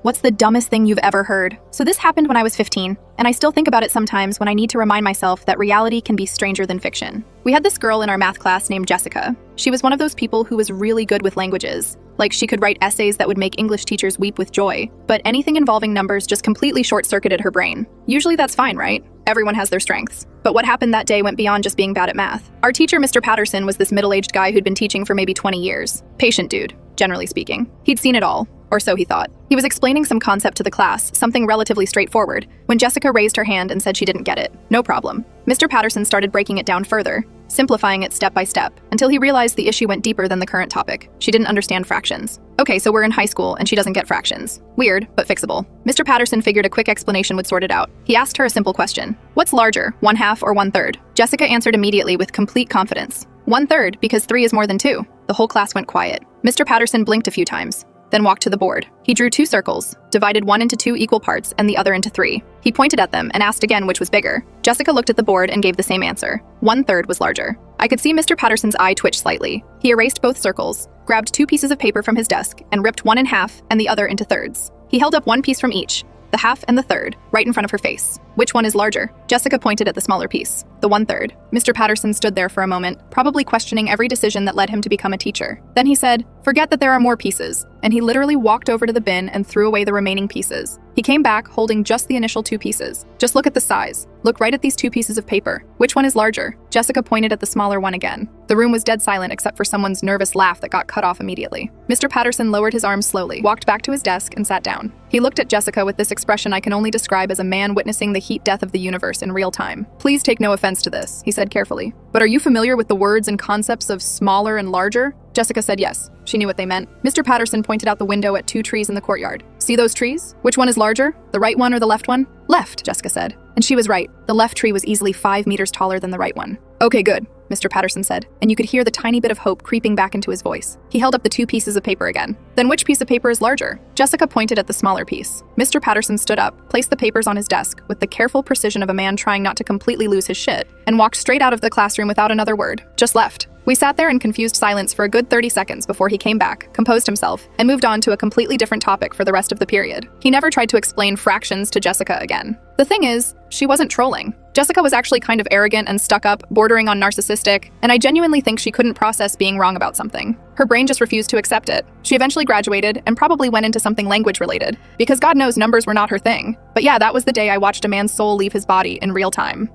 What's the dumbest thing you've ever heard? So this happened when I was 15, and I still think about it sometimes when I need to remind myself that reality can be stranger than fiction. We had this girl in our math class named Jessica. She was one of those people who was really good with languages. Like, she could write essays that would make English teachers weep with joy, but anything involving numbers just completely short-circuited her brain. Usually that's fine, right? Everyone has their strengths. But what happened that day went beyond just being bad at math. Our teacher, Mr. Patterson, was this middle-aged guy who'd been teaching for maybe 20 years. Patient dude, generally speaking. He'd seen it all. Or so he thought. He was explaining some concept to the class, something relatively straightforward, when Jessica raised her hand and said she didn't get it. No problem. Mr. Patterson started breaking it down further, simplifying it step by step, until he realized the issue went deeper than the current topic. She didn't understand fractions. Okay, so we're in high school and she doesn't get fractions. Weird, but fixable. Mr. Patterson figured a quick explanation would sort it out. He asked her a simple question. What's larger, 1/2 or 1/3? Jessica answered immediately with complete confidence. 1/3, because 3 is more than 2. The whole class went quiet. Mr. Patterson blinked a few times, then walked to the board. He drew 2 circles, divided one into 2 equal parts and the other into 3. He pointed at them and asked again which was bigger. Jessica looked at the board and gave the same answer. 1/3 was larger. I could see Mr. Patterson's eye twitch slightly. He erased both circles, grabbed 2 pieces of paper from his desk, and ripped one in half and the other into thirds. He held up one piece from each, the half and the third, right in front of her face. Which one is larger? Jessica pointed at the smaller piece, the 1/3. Mr. Patterson stood there for a moment, probably questioning every decision that led him to become a teacher. Then he said, "Forget that there are more pieces," and he literally walked over to the bin and threw away the remaining pieces. He came back holding just the initial 2 pieces. Just look at the size. Look right at these 2 pieces of paper. Which one is larger? Jessica pointed at the smaller one again. The room was dead silent except for someone's nervous laugh that got cut off immediately. Mr. Patterson lowered his arms slowly, walked back to his desk, and sat down. He looked at Jessica with this expression I can only describe as a man witnessing the heat death of the universe in real time. "Please take no offense to this," he said carefully, "but are you familiar with the words and concepts of smaller and larger?" Jessica said yes. She knew what they meant. Mr. Patterson pointed out the window at 2 trees in the courtyard. "See those trees? Which one is larger? The right one or the left one?" "Left," Jessica said. And she was right. The left tree was easily 5 meters taller than the right one. "Okay, good," Mr. Patterson said, and you could hear the tiny bit of hope creeping back into his voice. He held up the 2 pieces of paper again. "Then which piece of paper is larger?" Jessica pointed at the smaller piece. Mr. Patterson stood up, placed the papers on his desk with the careful precision of a man trying not to completely lose his shit, and walked straight out of the classroom without another word. Just left. We sat there in confused silence for a good 30 seconds before he came back, composed himself, and moved on to a completely different topic for the rest of the period. He never tried to explain fractions to Jessica again. The thing is, she wasn't trolling. Jessica was actually kind of arrogant and stuck up, bordering on narcissistic, and I genuinely think she couldn't process being wrong about something. Her brain just refused to accept it. She eventually graduated and probably went into something language-related, because God knows numbers were not her thing. But yeah, that was the day I watched a man's soul leave his body in real time.